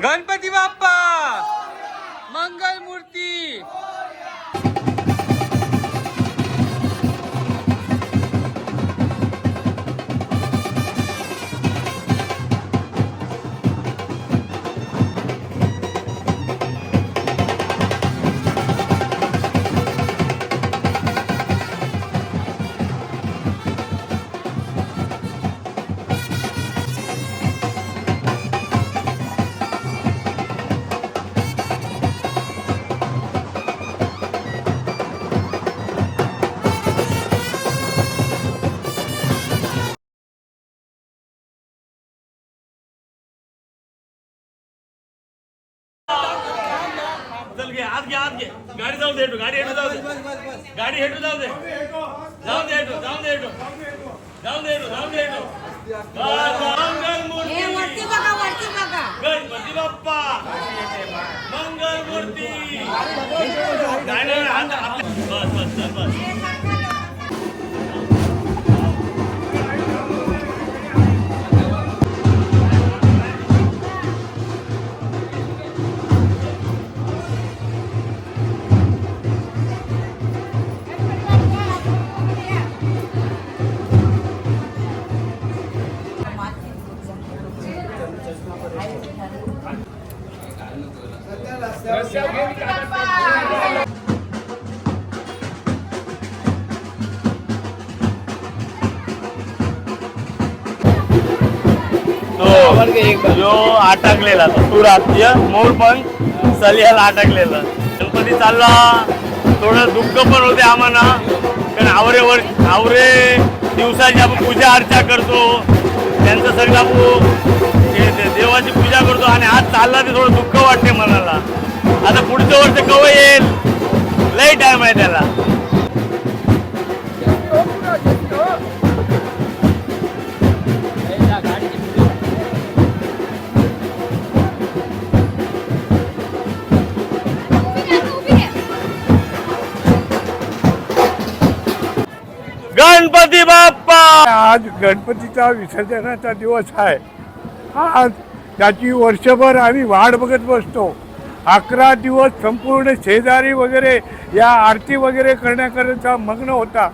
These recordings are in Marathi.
गणपती बाप्पा मंगल मूर्ती। चल घे आत घे गाडी जाऊ दे गाडी हेटू जाऊ दे गाडी हेटू जाऊ दे मंगल मूर्ती वरती बघा गणपती बाप्पा मंगल मूर्ती। बस जो अटकलेला तो राज्य मोर पण सलियाला अटकलेला गणपती चालला। थोडं दुःख पण होते आम्हाला, कारण आवरे दिवसाची आपण पूजा अर्चा करतो, त्यांचं सगळं आपण देवाची पूजा करतो आणि आज चालला ते थोडं दुःख वाटते मनाला। आता पुढचं वर्ष कवा येईल, लई टाइम आहे त्याला। गणपती बाप्पा आज गणपतीचा विसर्जनाचा दिवस आहे। आज त्याची वर्षभर आम्ही वाट बघत बसतो। 11 दिवस संपूर्ण शेजारी वगैरे या आरती वगैरे करण्याकरता मग्न होता,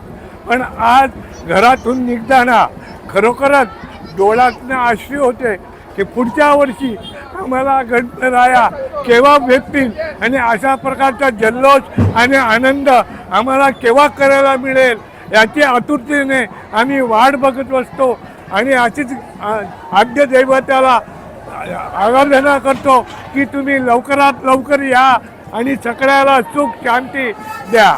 पण आज घरातून निघताना खरोखरच डोळ्यातनं अश्रू होते की पुढच्या वर्षी आम्हाला गणपतराया केव्हा भेटतील आणि अशा प्रकारचा जल्लोष आणि आनंद आम्हाला केव्हा करायला मिळेल याची आतुरतेने आम्ही वाट बघत बसतो आणि अशीच आद्य दैवताला आराधना करतो की तुम्ही लवकरात लवकर या आणि सगळ्याला सुख शांती द्या।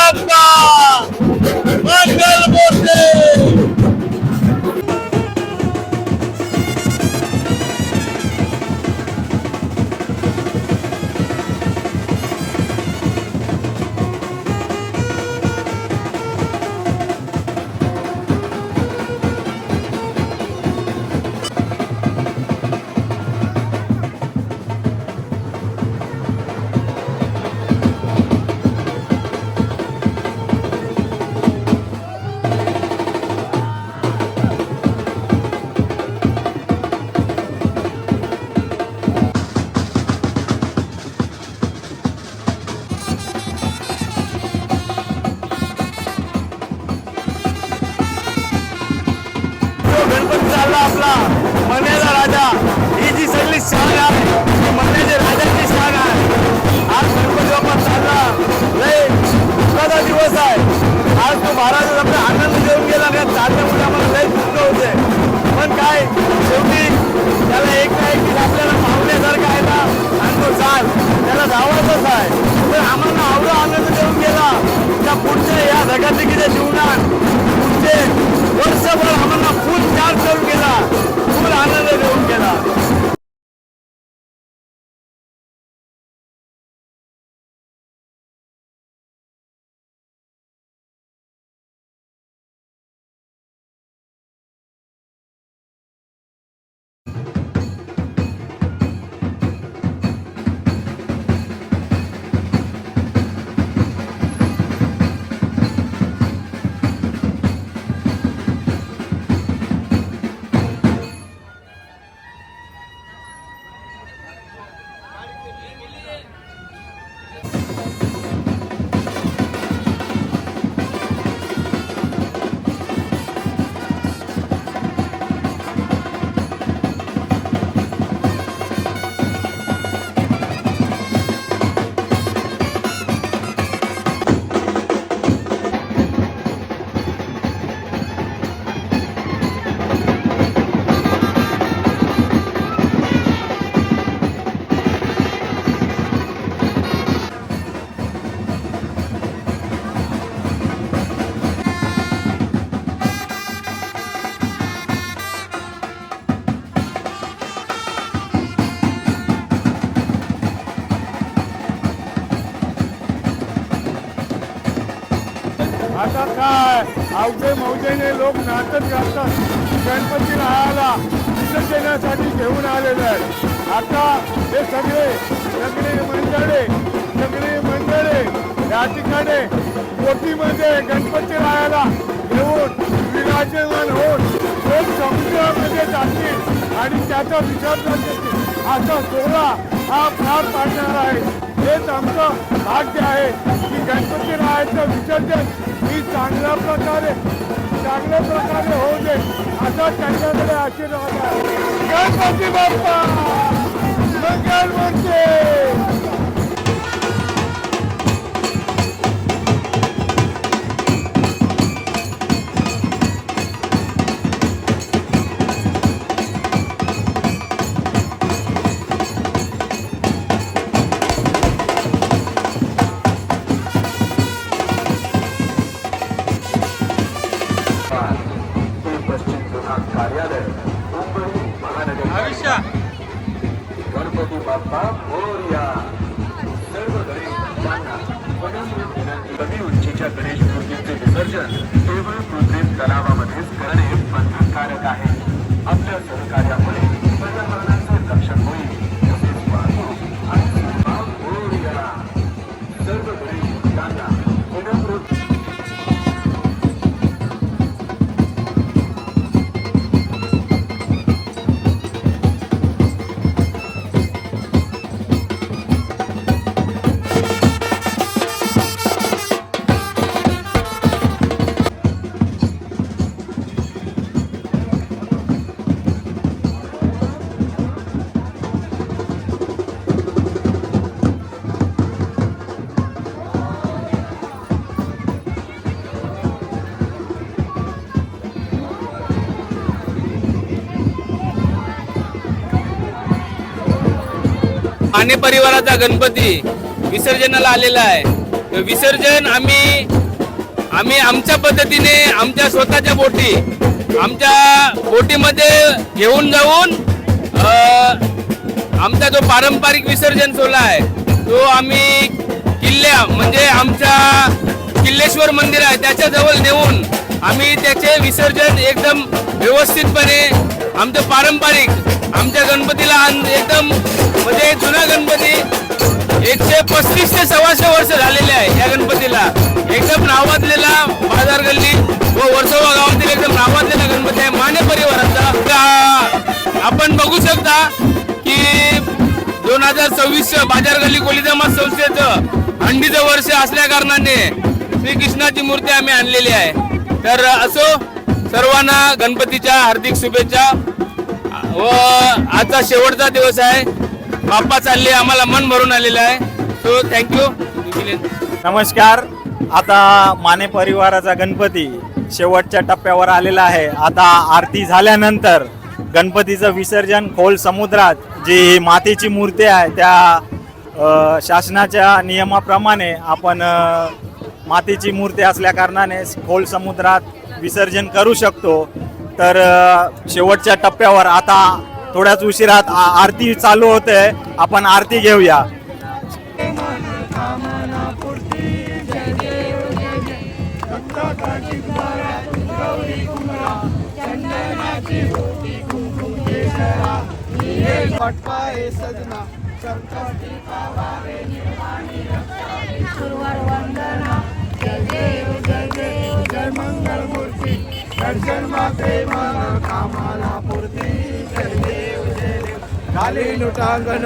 बाप्पा मंगल मूर्ती. गणपती चालला आपला मण्याचा राजा. ही जी सगळी शान आहे ती मण्याच्या राजाची शान आहे. आज गणपती बाप्पा चालला. लय दुःखाचा दिवस आहे आज. तो महाराज आपला आनंद देऊन गेला का चालल्यामुळे आम्हाला लय दुःख होते. पण काय शेवटी त्याला एक ना एक आपल्याला पाहुण्यासारखा आहे ना आणि तो चाल त्याला धावायचाच आहे. तर आम्हाला आवडा आनंद देऊन गेला. त्या पुढच्या या धकाधकीच्या जीवनात पुढचे वर्षभर आम्हाला फुल चार्ज करून गेला. फुल आनंद देऊन गेला. आता काय अवघे मौजेने लोक नाचत गातात गणपती राहायला विसर्जनासाठी घेऊन आलेले आहेत. आता हे सगळे मंडळे या ठिकाणी बोटीमध्ये गणपती राहायला घेऊन विराजमान होऊन एक समुद्रामध्ये जातील आणि त्याचा विसर्जन देतील. असा सोहळा हा पार पाडणार आहे. हेच आमचं भाग्य आहे की गणपती राहायचं विसर्जन ही चांगल्या प्रकारे होऊ दे असा त्यांच्याकडे आशीर्वाद आहे. गणपती बाप्पा मंगल मूर्ती. गणपती बाप्पा मोरया. सर्व गणेशांना कमी उंचीच्या गणेश मूर्तीचे विसर्जन केवळ कृत्रिम तलावामध्येच करणे बंधनकारक आहे. आपल्या सहकार्यामुळे पर्यावरणाचे रक्षण होईल. तसेच वाहतूक आणि मोरया. सर्व गणेशांना पुनःकृत माने परिवाराचा गणपती विसर्जनाला आलेला आहे. विसर्जन आम्ही आमच्या पद्धतीने आमच्या स्वतःच्या बोटी आमच्या बोटीमध्ये घेऊन जाऊन आमचा जो पारंपरिक विसर्जन सोहळा आहे तो आम्ही किल्ल्या म्हणजे आमच्या किल्लेश्वर मंदिर आहे त्याच्याजवळ नेऊन आम्ही त्याचे विसर्जन एकदम व्यवस्थितपणे आमचं पारंपरिक आमच्या गणपतीला एकदम म्हणजे जुना गणपती 135 ते 125 वर्ष झालेले आहे या गणपतीला एकदम नावाजलेला बाजार गल्ली व वर्सोवा गावातील एकदम नावाजलेला गणपती आहे माने परिवाराचा. आपण बघू शकता की 2026 बाजार गल्ली कोळी जमात संस्थेचं हंडीचं वर्ष असल्या कारणाने श्रीकृष्णाची मूर्ती आम्ही आणलेली आहे. तर असो सर्वांना गणपतीच्या हार्दिक शुभेच्छा व आजचा शेवटचा दिवस आहे. बाप्पा चालले आम्हाला मन भरून आलेलं आहे. So thank you. नमस्कार. आता माने परिवाराचा गणपती शेवटच्या टप्प्यावर आलेला आहे. आता आरती झाल्यानंतर गणपतीचं विसर्जन खोल समुद्रात जी मातीची मूर्ती आहे त्या शासनाच्या नियमाप्रमाणे आपण मातीची मूर्ती असल्या कारणाने खोल समुद्रात विसर्जन करू शकतो. तर शेवटच्या टप्प्यावर आता थोड्याच उशिरात आरती चालू होते. आपण आरती घेऊया. दर्शन माते मन कामाला पूर्ती जय देव जय देव खाली लुटांगण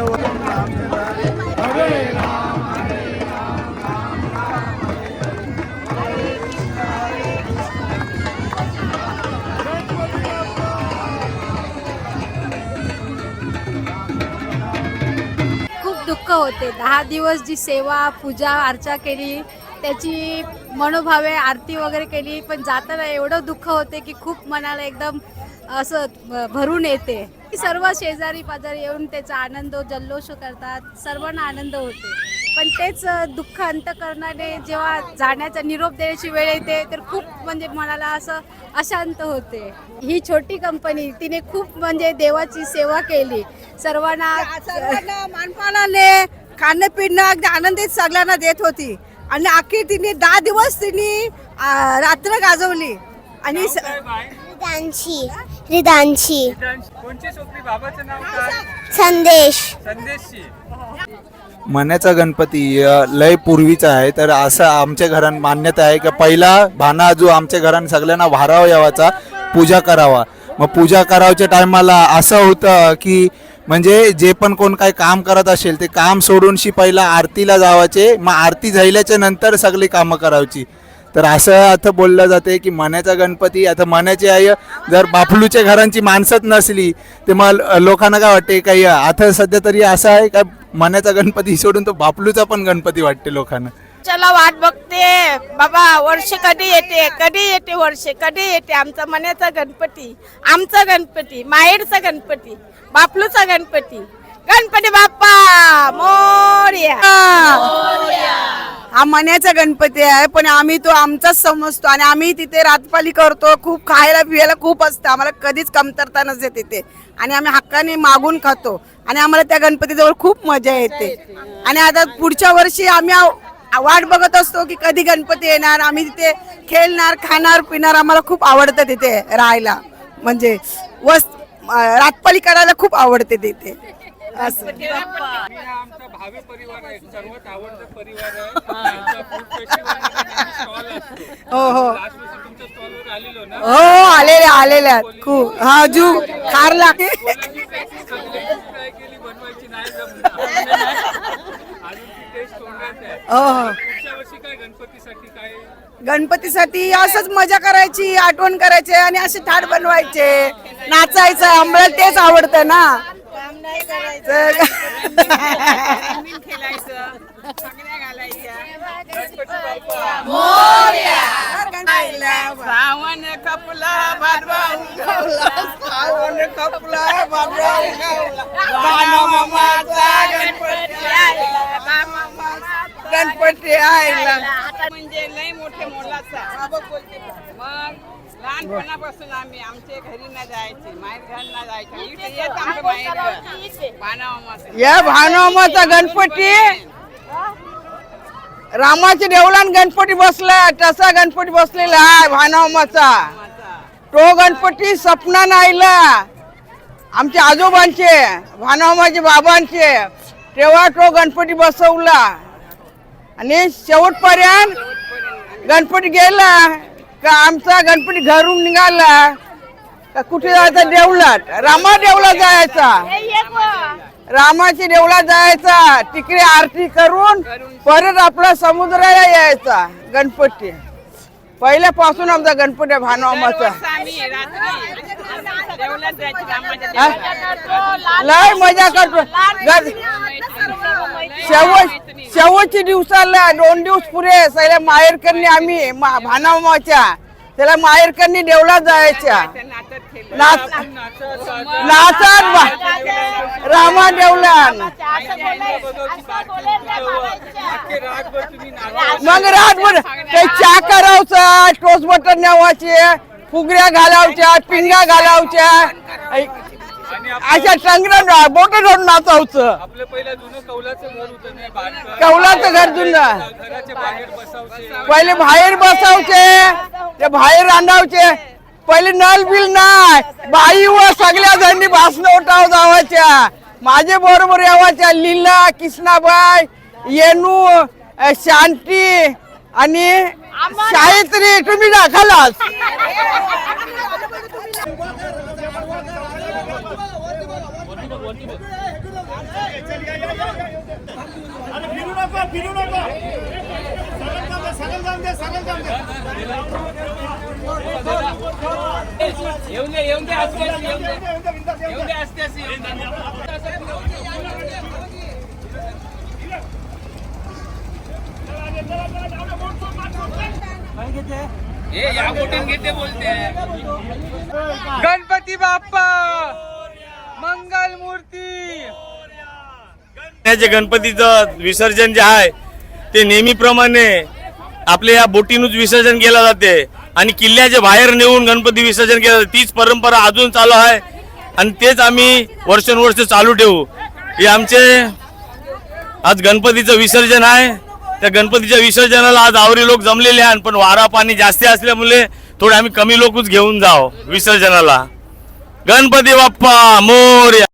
हरे राम हरे राम राम राम खूप दुःख होते. 10 दिवस जी सेवा पूजा अर्चा केली त्याची मनोभावे आरती वगैरे केली पण जाताना एवढं दुःख होते की खूप मनाला एकदम असं भरून येते. सर्व शेजारी पाजारी येऊन त्याचा आनंद जल्लोष करतात. सर्वांना आनंद होते पण तेच दुःख अंतकरणाने जेव्हा जाण्याचा निरोप देण्याची वेळ येते तर खूप म्हणजे मनाला असं अशांत होते. ही छोटी कंपनी तिने खूप म्हणजे देवाची सेवा केली. सर्वांना मानपानाने खाणं पिणं अगदी आनंदित सगळ्यांना देत होती आणि अखेर तिने 10 दिवस तिने रात्र गाजवली. आणि रिदांशी संदेश मण्याचा गणपती लय पूर्वीचा आहे. तर असं आमच्या घरात मान्यता आहे की पहिला भाना जो आमच्या घरात सगळ्यांना भारावा यावाचा पूजा करावा. मग पूजा करावच्या टायमाला असं होतं की म्हणजे जे पण कोण काही काम करत असेल ते काम सोडूनशी पहिला आरतीला जावाचे. मग आरती झाल्याच्या नंतर सगळी कामं करायची. तर असं आता बोललं जाते की मण्याचा गणपती आता मण्याची आई जर बापलूच्या घरांची माणसंच नसली तर मग लोकांना काय वाटते काही आता सध्या तरी असं आहे का मण्याचा गणपती सोडून तो बापलूचा पण गणपती वाटते लोकांना. चला वाट बघते बाबा वर्ष कधी येते वर्ष कधी येते आमचा मण्याचा गणपती आमचा गणपती माहेरचा गणपती बापलूचा गणपती गणपती बाप्पा मोरया. हा मण्याचा गणपती आहे पण आम्ही तो आमचाच समजतो आणि आम्ही तिथे रातपाली करतो. खूप खायला पियाला खूप असतं आम्हाला कधीच कमतरता नसते तिथे आणि आम्ही हक्काने मागून खातो आणि आम्हाला त्या गणपतीजवळ खूप मजा येते. आणि आता पुढच्या वर्षी आम्ही वाट बघत असतो की कधी गणपती येणार. आम्ही तिथे खेळणार खाणार पिणार. आम्हाला खूप आवडतं तिथे राहायला म्हणजे रातपाली करायला खूप आवडते तिथे. असं आमचा भावी परिवार आहे सर्वात आवडता परिवार आहे. हो हो तुमच्या स्टॉलवर आलेलो ना. हो आलेल्या खूप हा जू खारला केली बनवायची नाही काय गणपतीसाठी काय गणपतीसाठी असंच मजा करायची आठवण करायची आणि असे थाट बनवायचे नाचायचं आम्हाला तेच आवडतं ना. सावन कपला गणपती आईला मग लहानपणापासून आम्ही आमच्या घरी ना जायचे, माहेर घर ना जायचे. इथे येत आमचं माहेर घर. या भानोमाचा गणपती रामाच्या देवळात गणपती बसलाय, तसा गणपती बसलेला आहे भानोमाचा. तो गणपती सपना आईला आमच्या आजोबांचे, भानोमाचे बाबांचे, तेव्हा तो गणपती बसवला आणि शेवटपर्यंत गणपती गेला का आमचा गणपती घरून निघाला का कुठे जायचा देवळात, रामा देवळात जायचा, रामाची देवळात जायचा, तिकडे आरती करून परत आपला समुद्राला यायचा गणपती. पहिल्यापासून आमचा गणपती भानोमाचा लय मजा करतो. शेवटच्या दिवसाला 2 दिवस पुरे सगळ्या माहेरकरणी आम्ही भानोमाच्या त्याला माहेरकरणी देवळात जायच्या, नाचत रामा देवळात. मग रातभर ते चहा करावचा, टोस बटर न्यावाचे, फुगड्या घालावच्या, पिंगा घालावच्या, अशा टंगरा बोट धरून नाचावचं. आपलं पहिलं जुनं कौलाचं घर होतं नाही, कौलाचं घर जुनं घराच्या बाहेर बसावचे. पहिले बाहेर बसावचे, ते बाहेर रांधावचे. पहिले नल बिल नाही, बाई व सगळ्या जणी भाषण उठाव जावाच्या. माझे बरोबर यावाच्या लीला, किसनाबाई, येनू, शांती आणि सावित्री. तुम्ही दाखलास येऊन दे असते या बोटीन घेते बोलते. गणपती बाप्पा मंगल मूर्ती. गणपतीचं विसर्जन जे आहे ते नेहमीप्रमाणे आपल्या या बोटीनच विसर्जन केलं जाते आणि किल्ल्याच्या बाहेर नेऊन गणपती विसर्जन केलं जाते. तीच परंपरा अजून चालू आहे आणि तेच आम्ही वर्षानुवर्ष चालू ठेवू. हे आमचे आज गणपतीचं विसर्जन आहे. त्या गणपतीच्या विसर्जनाला आज आवरी लोक जमलेले आहेत, पण वारा पाणी जास्त असल्यामुळे थोडे आम्ही कमी लोकच घेऊन जाऊ विसर्जनाला. गणपती बाप्पा मोरया.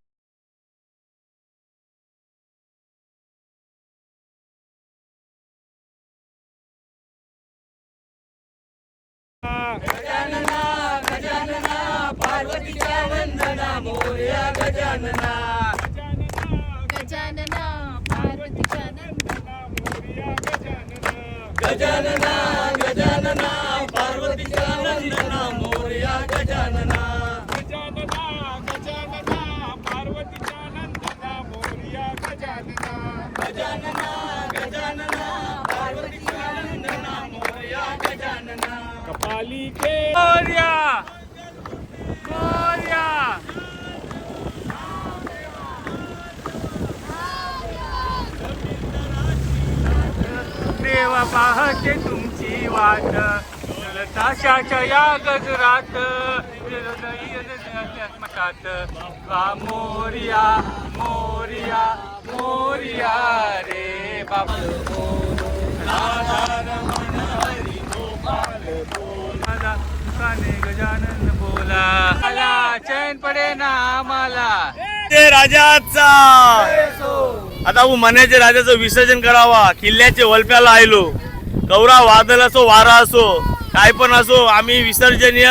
देवा पाहते तुमची वाट, ताशाच्या या गजरात मोरिया मोरिया मोरिया रे बाबा. गजानन बोला चैन पडे ना आम्हाला. राजाचा आता मनाच्या राजाचं विसर्जन करावा. किल्ल्याचे वलप्याला आलो, गौरा वादळ असो, वारा असो, काय पण असो, आम्ही विसर्जनीय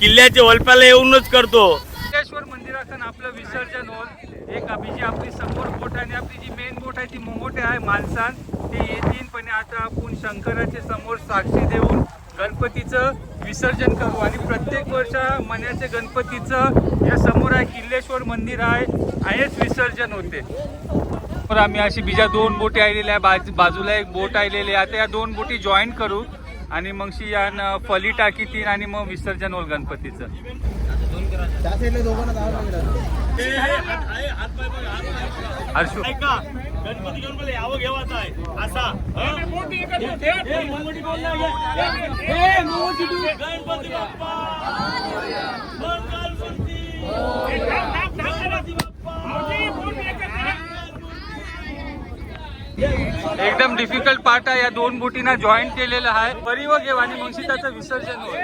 किल्ल्याचे वलप्याला येऊनच करतो. सिद्धेश्वर मंदिराचं आपलं विसर्जन होईल. एक जी आपली समोर बोट आणि आपली जी मेन बोट आहे ती मोठे आहे माणसान ते येतील. पण आता आपण शंकराच्या समोर साक्षी देऊन गणपतीचं विसर्जन करू आणि प्रत्येक वर्ष मनाच्या गणपतीचं या समोर आहे किल्लेश्वर मंदिर आहे, आहेच विसर्जन होते. तर आम्ही अशी बिजा 2 बोटी आलेल्या आहे, बाजूला एक बोट आलेली आहे. आता या 2 बोटी जॉईन करू आणि मग यान फली टाकी 3 आणि मग विसर्जन होईल गणपतीचं. ऐका गणपती घेऊन बोले यावं घेवायचं आहे असा गणपती बाप्पा मंगलमूर्ती. एकदम डिफिकल्ट पार्ट आहे. या दोन बोटींना जॉईंट केलेलं आहे. परिव घेऊ आणि मग त्याचं विसर्जन होईल.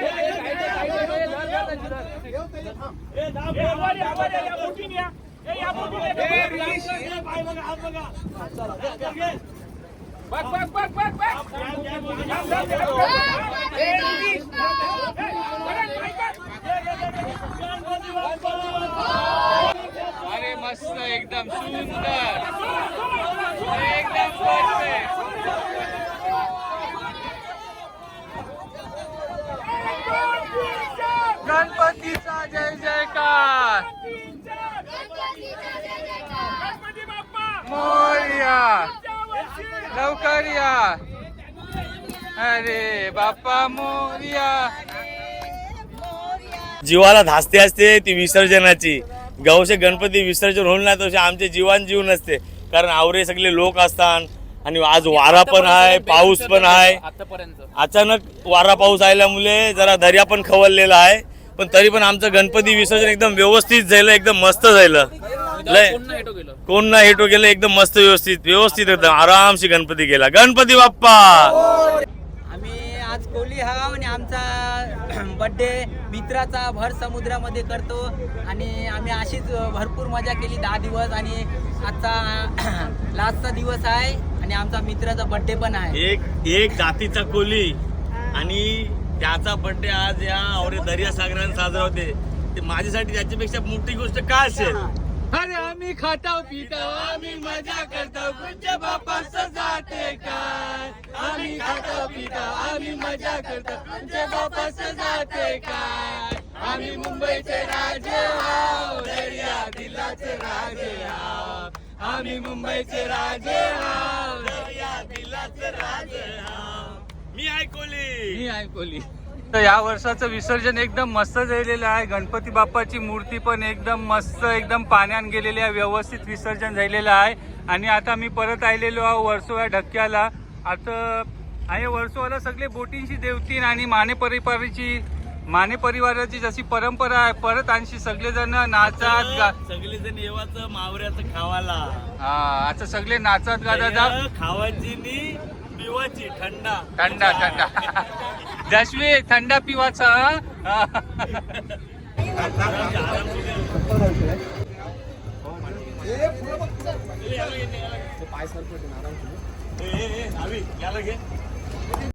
अरे मस्त एकदम सुंदर एकदम परफेक्ट. गणपतीचा जय जयकार मोरया लवकर या. अरे बाप्पा मोरया. जीवाला धास्ती असते ती विसर्जनाची. गावचे गणपती विसर्जन होईल ना तसे आमचे जीवन जीव नसते, कारण आवरे सगळे लोक असतात आणि आज वारा पण आहे, पाऊस पण आहे. अचानक वारा पाऊस आल्यामुळे जरा दर्या पण खवललेला आहे, पण तरी पण आमचं गणपती विसर्जन एकदम व्यवस्थित झालं, एकदम मस्त झालं. लय कोण ना हेटो गेलं, एकदम मस्त व्यवस्थित एकदम आरामशी गणपती गेला. गणपती बाप्पा. आम्ही आज कोली हा आणि आमचा बर्थडे मित्राचा भर समुद्रामध्ये करतो आणि आम्ही अशीच भरपूर मजा केली 10 दिवस आणि आजचा लास्टचा दिवस आहे आणि आमचा मित्राचा बर्थडे पण आहे. एक जातीचा कोली आणि त्याचा बर्थडे आज या आवरे दर्या सागराने साजरा होते. ते माझ्यासाठी त्याच्यापेक्षा मोठी गोष्ट काय असेल. अरे आम्ही खाताव पिताव आम्ही मजा करताव गुंज बाप्पाचं जाते काय. आम्ही खाताव पिताव आम्ही मजा करताव गुंज बाप्पाचं जाते काय. आम्ही मुंबईचे राजे हाव दर्या दिलाचे राजे हाव. आम्ही मुंबईचे राजे हाव दर्या दिलाचे राजे हाव. मी ऐकली. तर या वर्षाचं विसर्जन एकदम मस्त झालेलं आहे. गणपती बाप्पाची मूर्ती पण एकदम मस्त एकदम पाण्यात गेलेली आहे, व्यवस्थित विसर्जन झालेलं आहे. आणि आता मी परत आलेलो आहे वर्सोवा ढक्क्याला. आता आहे वर्सोवाला सगळे बोटींशी देवतीन आणि माने परिवाराची जशी परंपरा आहे परत आणखी सगळेजण नाचत सगळेजण येवाचं मावऱ्याचं खावाला. हा आता सगळे नाचत गातात. खावायची नी पिवायची थंडा थंडा जशवी थंडा पिवाचा. याला घे.